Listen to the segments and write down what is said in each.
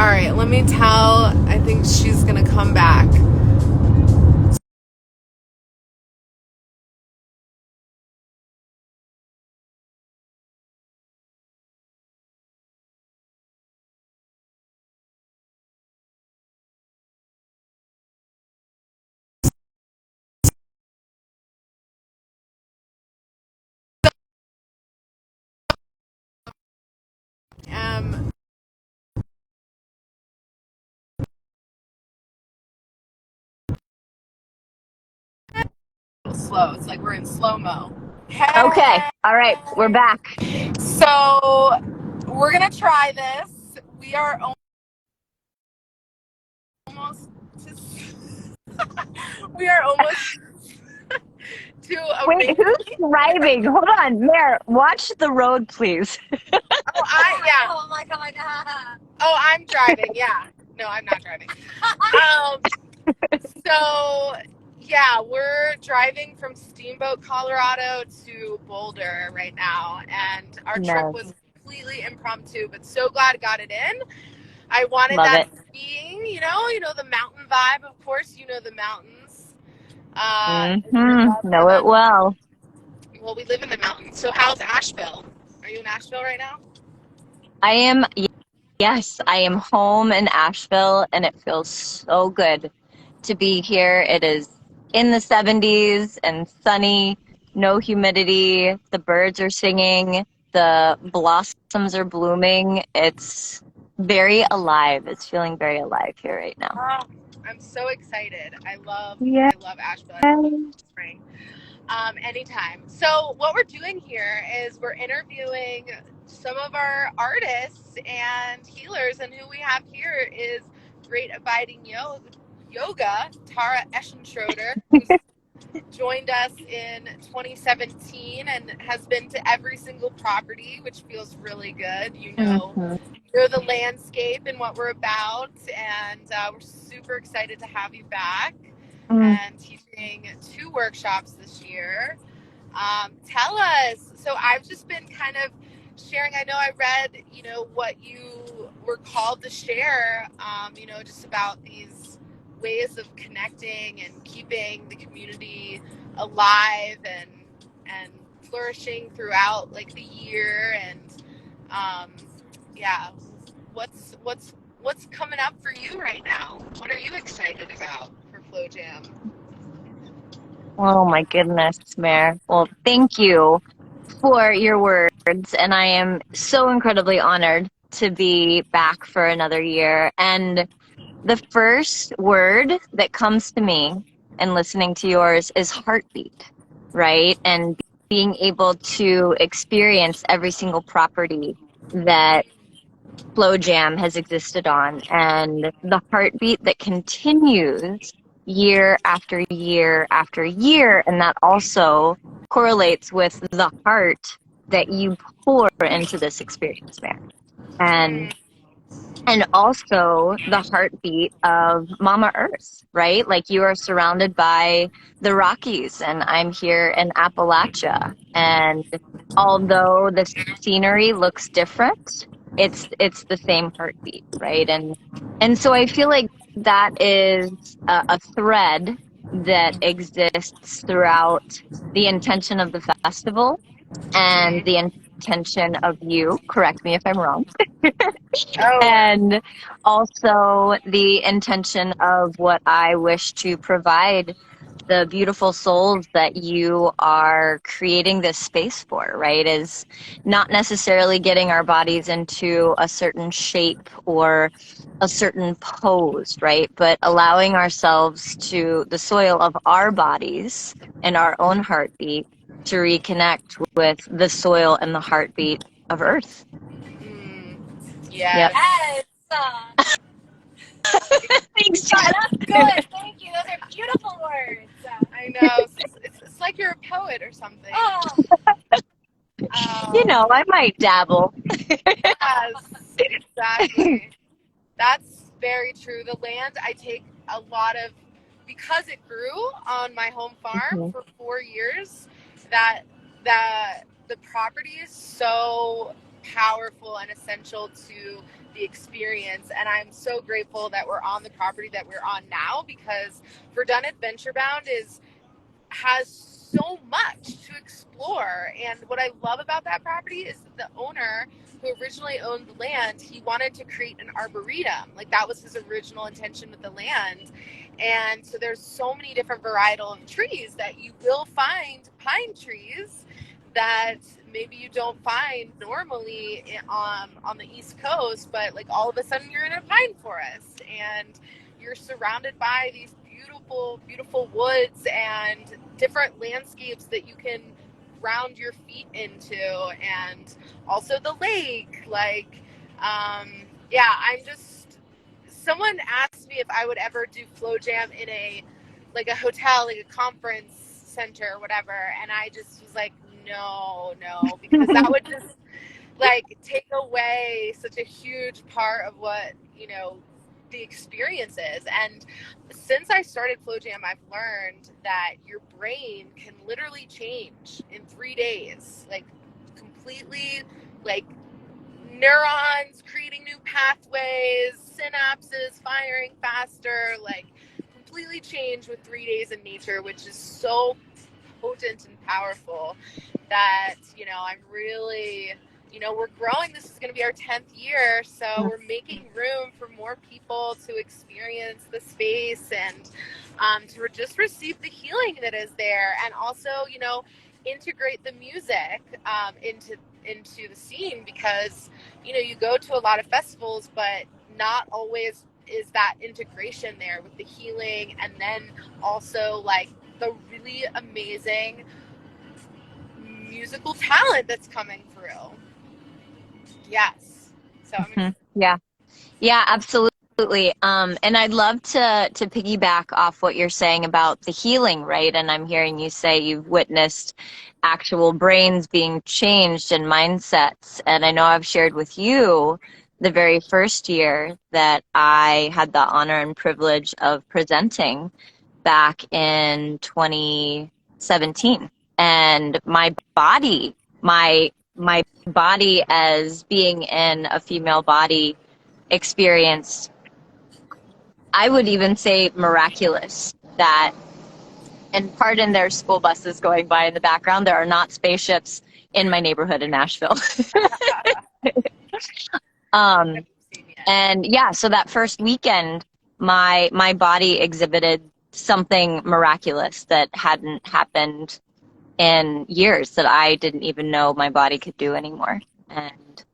All right, let me tell. I think she's gonna come back. Um, slow. It's like we're in slow mo. Okay. Hey. All right. We're back. So we're gonna try this. We are almost. We are almost to a Wait, ring. who's driving? Hold on, Mare. Watch the road, please. Yeah. Oh my god. Oh, I'm driving. Yeah. No, I'm not driving. Um. So yeah, we're driving from Steamboat, Colorado to Boulder right now, and our trip Nice. was completely impromptu, but so glad I got it in. I wanted Love that it. skiing, the mountain vibe. Of course, you know the mountains. We Mm-hmm. love Know it them. well. Well, we live in the mountains. So how's Asheville? Are you in Asheville right now? I am, yes, I am home in Asheville, and it feels so good to be here. It is in the 70s and sunny, no humidity. The birds are singing, the blossoms are blooming. It's very alive. It's feeling very alive here right now. Oh, I'm so excited. Yeah. I love Asheville. I love spring. Anytime. So what we're doing here is we're interviewing some of our artists and healers, and who we have here is Great Abiding Yoga, Tara Eschenschroeder, who's joined us in 2017 and has been to every single property, which feels really good. Mhm. You're the landscape and what we're about, and we're super excited to have you back Mm. and teaching 2 workshops this year. Tell us. So I've just been kind of sharing. I know I read, what you were called to share, just about these ways of connecting and keeping the community alive and flourishing throughout like the year. And um, yeah, what's coming up for you right now? What are you excited about for FlowJam? Oh my goodness, Mare. Well, thank you for your words, and I am so incredibly honored to be back for another year. And the first word that comes to me in listening to yours is heartbeat, right? And being able to experience every single property that FlowJam has existed on, and the heartbeat that continues year after year after year. And that also correlates with the heart that you pour into this experience, man. And also the heartbeat of Mama Earth, right? Like, you are surrounded by the Rockies, and I'm here in Appalachia. And although the scenery looks different, it's the same heartbeat, right? And so I feel like that is a thread that exists throughout the intention of the festival and the intention of you. Correct me if I'm wrong. Oh, And also the intention of what I wish to provide the beautiful souls that you are creating this space for, right? Is not necessarily getting our bodies into a certain shape or a certain pose, right? But allowing ourselves to the soil of our bodies and our own heartbeat to reconnect with the soil and the heartbeat of Earth. Yep. yes. Yes. Thanks, That's good. Thank you. Those are beautiful words. I know. It's like you're a poet or something. Oh, You Um, know, I might dabble. yes, exactly. That's very true. The land I take a lot of, because it grew on my home farm Mhm. for 4 years. That the property is so powerful and essential to the experience. And I'm so grateful that we're on the property that we're on now, because Verdun Adventure Bound has so much to explore. And what I love about that property is that the owner who originally owned the land, he wanted to create an arboretum. Like, that was his original intention with the land. And so there's so many different varietal of trees that you will find pine trees that maybe you don't find normally on the East Coast, but like all of a sudden you're in a pine forest and you're surrounded by these beautiful, beautiful woods and different landscapes that you can ground your feet into, and also the lake. Like, yeah, I'm just, someone asked me if I would ever do FlowJam in a hotel, like a conference center or whatever, and I just was like, no, because that would just like take away such a huge part of what, the experience is. And since I started FlowJam, I've learned that your brain can literally change in 3 days, like completely, like neurons creating new pathways, synapses firing faster, like completely change with 3 days in nature, which is so potent and powerful that, I'm really, we're growing. This is going to be our 10th year, so we're making room for more people to experience the space and to just receive the healing that is there, and also, integrate the music into the scene, because, you go to a lot of festivals, but not always is that integration there with the healing, and then also like the really amazing musical talent that's coming through. Yes. So Yeah, absolutely. And I'd love to piggyback off what you're saying about the healing, right? And I'm hearing you say you've witnessed actual brains being changed and mindsets. And I know I've shared with you the very first year that I had the honor and privilege of presenting back in 2017. And my body as being in a female body experienced, I would even say, miraculous. That, and pardon their school buses going by in the background, there are not spaceships in my neighborhood in Nashville. And yeah, so that first weekend, my body exhibited something miraculous that hadn't happened in years, that I didn't even know my body could do anymore. And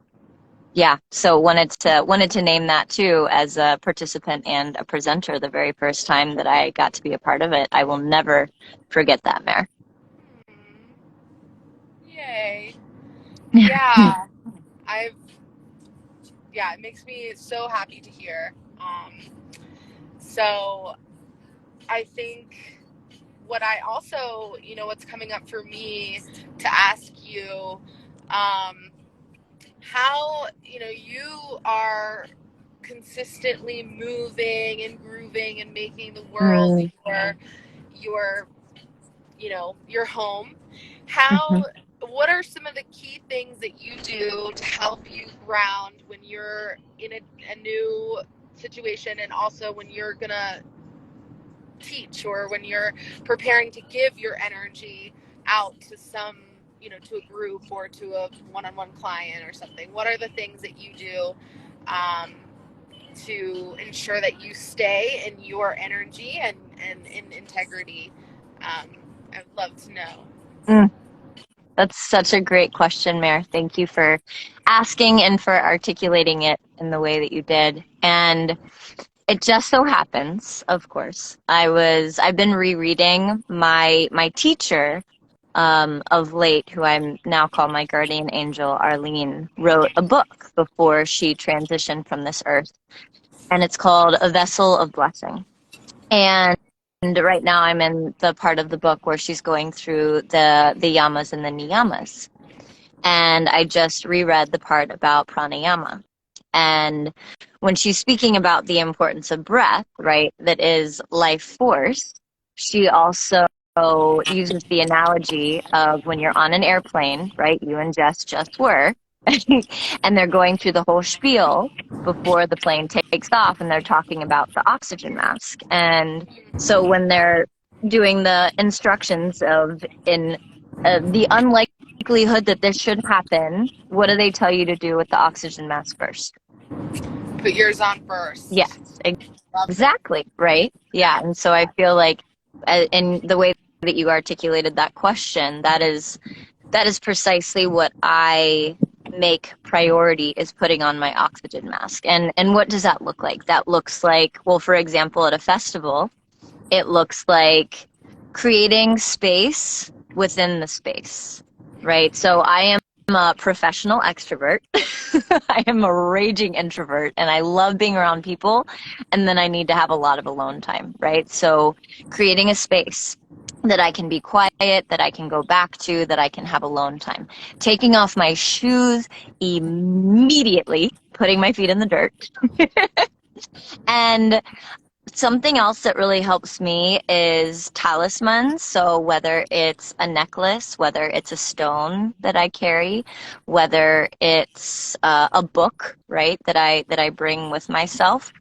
yeah, so wanted to name that too, as a participant and a presenter the very first time that I got to be a part of it. I will never forget that, Mare. Yay. Yeah. It makes me so happy to hear. So I think what I also, what's coming up for me to ask you, how, you are consistently moving and grooving and making the world your your home. What are some of the key things that you do to help you ground when you're in a new situation, and also when you're gonna teach, or when you're preparing to give your energy out to some, to a group or to a one-on-one client or something? What are the things that you do to ensure that you stay in your energy and in integrity? I'd love to know. That's such a great question, Mare. Thank you for asking and for articulating it in the way that you did. And it just so happens, of course, I've been rereading my teacher of late, who I'm now call my guardian angel, Arlene, wrote a book before she transitioned from this earth. And it's called A Vessel of Blessing. And right now I'm in the part of the book where she's going through the yamas and the niyamas. And I just reread the part about pranayama. And when she's speaking about the importance of breath, right, that is life force, she also uses the analogy of when you're on an airplane, right, you and Jess just were, And they're going through the whole spiel before the plane takes off, and they're talking about the oxygen mask. And so when they're doing the instructions of in the unlikelihood that this should happen, what do they tell you to do with the oxygen mask first? Put yours on first. Yes, Love it. exactly, right? Yeah, and so I feel like in the way that you articulated that question, that is precisely what I make priority, is putting on my oxygen mask. And what does that look like? That looks like, well, for example, at a festival, it looks like creating space within the space, right? So I am a professional extrovert. I am a raging introvert, and I love being around people, and then I need to have a lot of alone time, right? So creating a space that I can be quiet, that I can go back to, that I can have alone time. Taking off my shoes immediately, putting my feet in the dirt. And something else that really helps me is talismans. So whether it's a necklace, whether it's a stone that I carry, whether it's a book, right, that I bring with myself,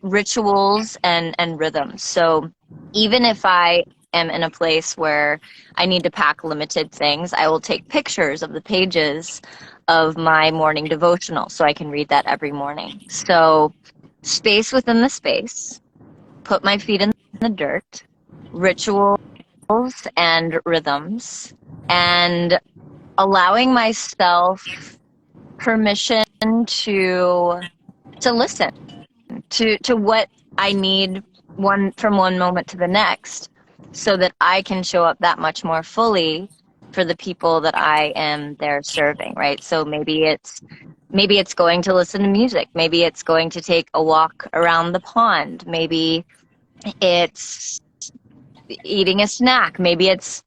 rituals and rhythms. So even if I am in a place where I need to pack limited things, I will take pictures of the pages of my morning devotional so I can read that every morning. So space within the space, put my feet in the dirt, rituals and rhythms, and allowing myself permission to listen to what I need from one moment to the next, so that I can show up that much more fully for the people that I am there serving, right? So maybe it's going to listen to music, maybe it's going to take a walk around the pond, maybe it's eating a snack, maybe it's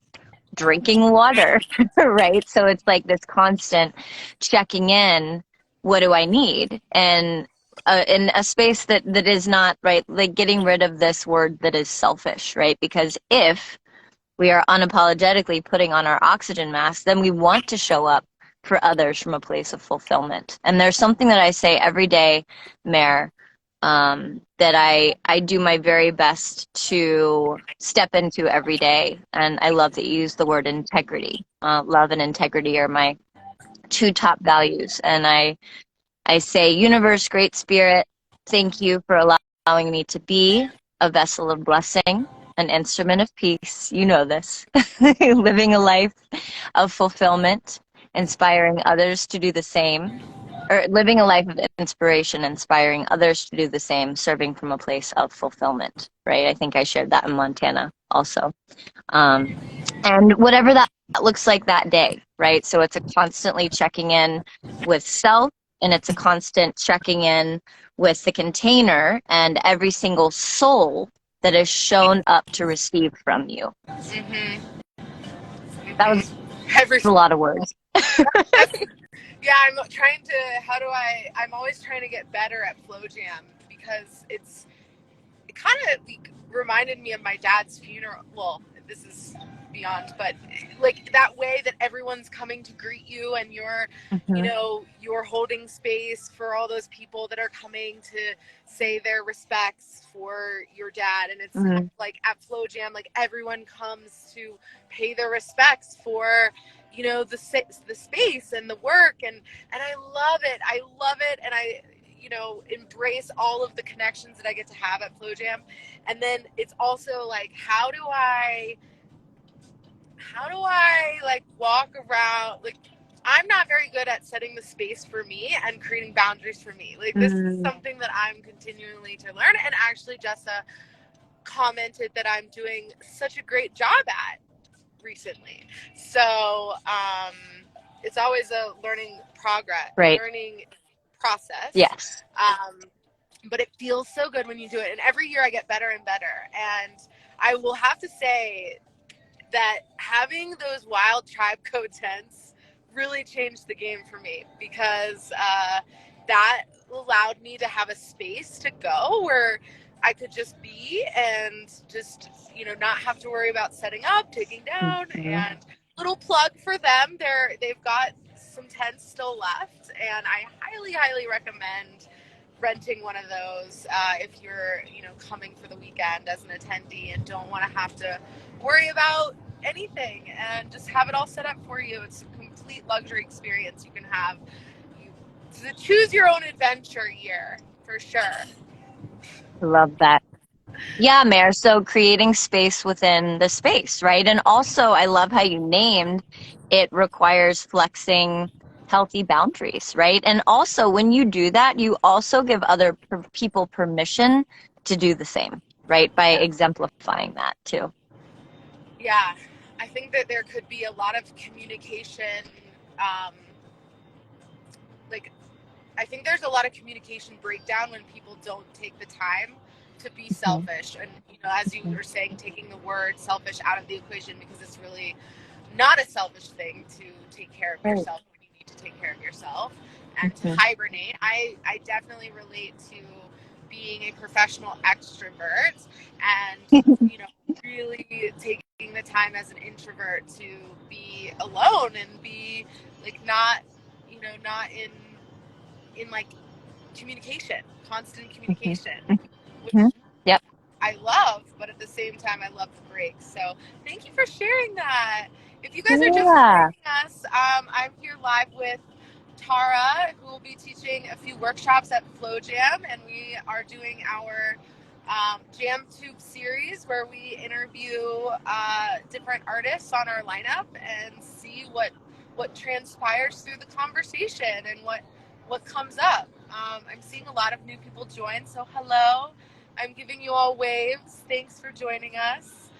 drinking water, right? So it's like this constant checking in. What do I need? And in a space that is not, right, like getting rid of this word that is selfish, right? Because if we are unapologetically putting on our oxygen mask, then we want to show up for others from a place of fulfillment. And there's something that I say every day, Mare, that I do my very best to step into every day. And I love that you use the word integrity. Love and integrity are my two top values. And I say, universe, great spirit, thank you for allowing me to be a vessel of blessing, an instrument of peace. You know this. Living a life of fulfillment, inspiring others to do the same, or living a life of inspiration, inspiring others to do the same, serving from a place of fulfillment, right? I think I shared that in Montana also. And whatever that looks like that day, right? So it's a constantly checking in with self, and it's a constant checking in with the container and every single soul that has shown up to receive from you. Mm-hmm. That was Every a lot of words. Yeah, I'm trying to, I'm always trying to get better at FlowJam, because it kind of reminded me of my dad's funeral. Well, this is beyond, but like that way that everyone's coming to greet you, and you're, you're holding space for all those people that are coming to say their respects for your dad. And it's like at FlowJam, like everyone comes to pay their respects for, the space and the work, and I love it, and I embrace all of the connections that I get to have at FlowJam. And then it's also like, how do I like walk around, like I'm not very good at setting the space for me and creating boundaries for me. Like this is something that I'm continually to learn, and actually Jessa commented that I'm doing such a great job at recently. So it's always a learning process. Yes. But it feels so good when you do it, and every year I get better and better. And I will have to say that having those Wild Tribe code tents really changed the game for me, because that allowed me to have a space to go where I could just be and just not have to worry about setting up, taking down, and little plug for them. They've got some tents still left, and I highly recommend renting one of those if you're coming for the weekend as an attendee and don't want to have to worry about anything and just have it all set up for you. It's a complete luxury experience you can have. It's a choose your own adventure year for sure. Love that. Yeah, Mare. So creating space within the space, right? And also, I love how you named it requires flexing healthy boundaries, right? And also, when you do that, you also give other people permission to do the same, right? By exemplifying that too. Yeah, I think that there could be a lot of communication. I think there's a lot of communication breakdown when people don't take the time to be selfish. And, as you were saying, taking the word selfish out of the equation, because it's really not a selfish thing to take care of yourself when you need to take care of yourself and to hibernate. I definitely relate to being a professional extrovert and, really taking the time as an introvert to be alone and be not in like communication, constant communication, which I love, but at the same time I love the break. So thank you for sharing that. If you guys are just joining us, I'm here live with Tara, who will be teaching a few workshops at FlowJam, and we are doing our JamTube series where we interview different artists on our lineup and see what transpires through the conversation and what comes up. I'm seeing a lot of new people join, so hello. I'm giving you all waves. Thanks for joining us.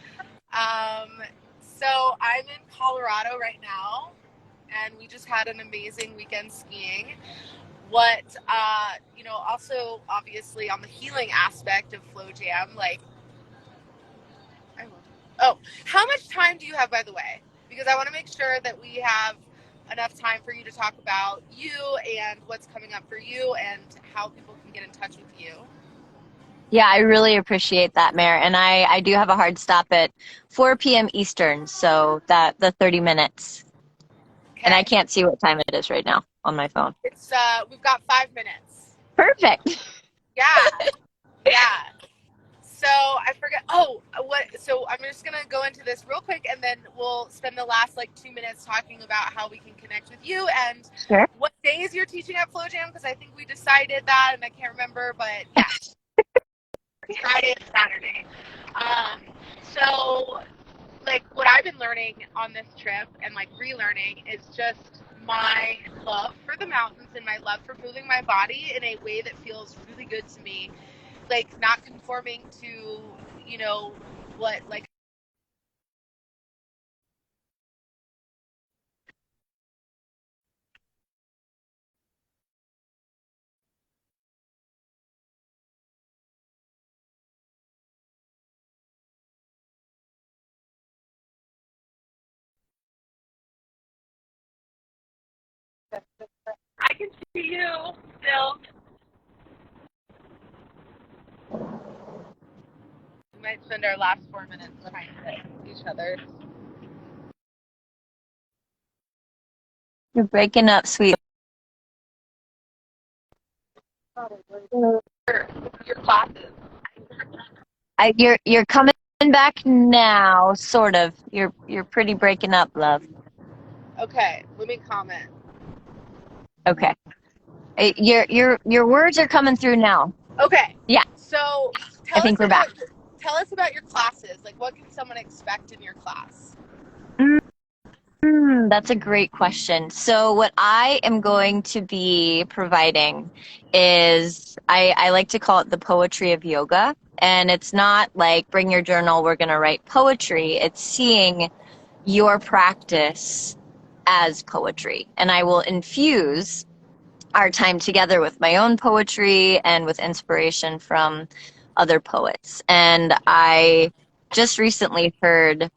So I'm in Colorado right now, and we just had an amazing weekend skiing. Also obviously on the healing aspect of FlowJam, how much time do you have, by the way? Because I want to make sure that we have enough time for you to talk about you and what's coming up for you and how people can get in touch with you. Yeah, I really appreciate that, Mare. And I do have a hard stop at 4 p.m. Eastern, so the 30 minutes. Okay. And I can't see what time it is right now on my phone. It's we've got 5 minutes. Perfect. Yeah. So I forget. So I'm just gonna go into this real quick, and then we'll spend the last 2 minutes talking about how we can connect with you and what days you're teaching at FlowJam, because I think we decided that, and I can't remember, but yeah. Friday and Saturday. So what I've been learning on this trip and relearning is just my love for the mountains and my love for moving my body in a way that feels really good to me, not conforming to what I can see you still. We might spend our last 4 minutes trying to each other. You're breaking up, sweet. Your classes. You're coming back now, sort of. You're pretty breaking up, love. Okay, let me comment. Okay. Your words are coming through now. Okay. Yeah. So I think we're back. Tell us about your classes. What can someone expect in your class? That's a great question. So what I am going to be providing is, I like to call it the poetry of yoga. And it's not bring your journal, we're going to write poetry. It's seeing your practice as poetry. And I will infuse our time together with my own poetry and with inspiration from other poets. And I just recently heard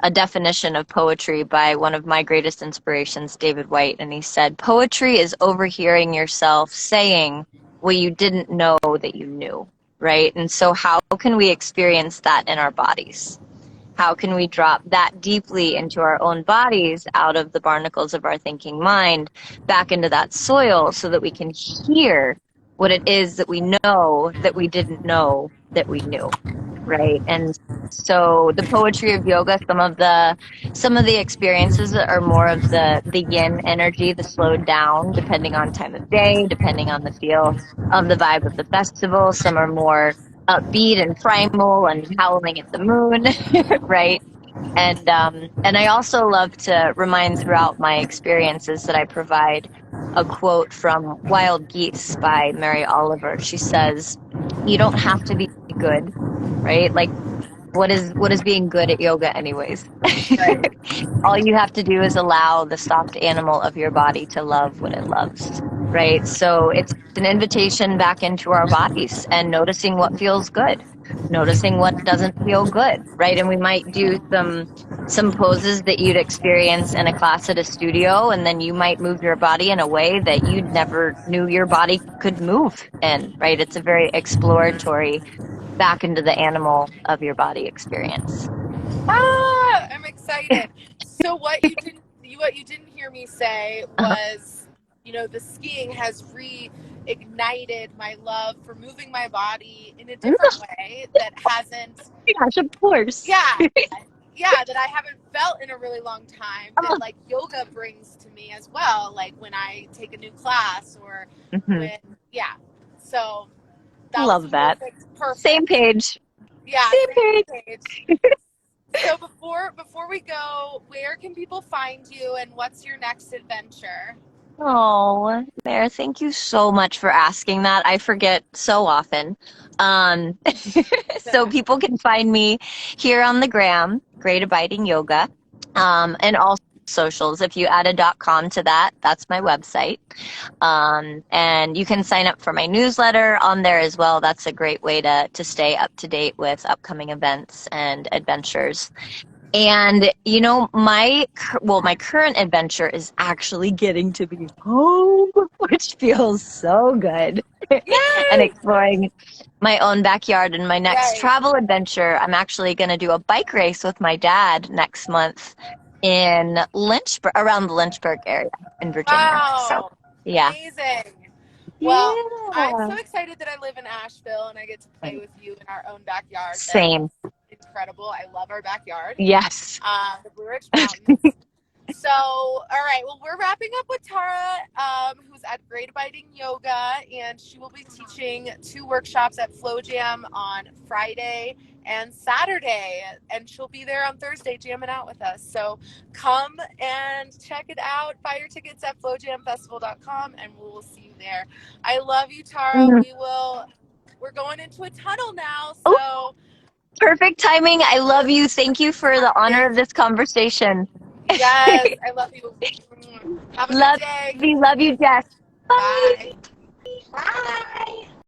a definition of poetry by one of my greatest inspirations, David White, and he said, poetry is overhearing yourself saying what you didn't know that you knew, right? And so how can we experience that in our bodies? How can we drop that deeply into our own bodies, out of the barnacles of our thinking mind, back into that soil, so that we can hear what it is that we know that we didn't know that we knew, right? And so the poetry of yoga, some of the experiences are more of the yin energy, the slowed down, depending on time of day, depending on the feel of the vibe of the festival. Some are more upbeat and primal and howling at the moon, right? And I also love to remind throughout my experiences that I provide a quote from Wild Geese by Mary Oliver. She says, "You don't have to be good, right? Like, what is being good at yoga anyways?" Right. All you have to do is allow the soft animal of your body to love what it loves, right? So it's an invitation back into our bodies and noticing what feels good, noticing what doesn't feel good, right? And we might do some poses that you'd experience in a class at a studio, and then you might move your body in a way that you never knew your body could move in, right? It's a very exploratory back into the animal of your body experience. Ah, I'm excited. So what you didn't hear me say Uh-huh. was, the skiing has reignited my love for moving my body in a different way that hasn't, Gosh, of course. yeah, that I haven't felt in a really long time, that like yoga brings to me as well, like when I take a new class or Mhm. when, yeah. So that was Love that. Same perfect. page. Yeah, Same same page. page. So before we go, where can people find you and what's your next adventure? Oh, Mare, thank you so much for asking that. I forget so often. Um, so people can find me here on the gram, Great Abiding Yoga, and all socials. If you add a .com to that, that's my website. And you can sign up for my newsletter on there as well. That's a great way to stay up to date with upcoming events and adventures. And my current adventure is actually getting to be home, which feels so good. And Yay! exploring my own backyard. And my next Right. travel adventure, I'm actually going to do a bike race with my dad next month in Lynchburg, around the Lynchburg area in Virginia. So, Wow. yeah. Amazing. Well, I'm Yeah. so excited that I live in Asheville and I get to play with you in our own backyard. That's Same. incredible. I love our backyard. Yes. The Blue Ridge Mountains. So, all right. Well, we're wrapping up with Tara, who's at Great Abiding Yoga, and she will be teaching 2 workshops at FlowJam on Friday and Saturday, and she'll be there on Thursday jamming out with us. So come and check it out. Buy your tickets at flowjamfestival.com, and we will see you there. I love you, Tara. We're going into a tunnel now, Oh, so perfect timing. I love you. Thank you for the honor of this conversation. yes, I love you. Have a good Love day. you, Jess. Bye. Bye. Bye.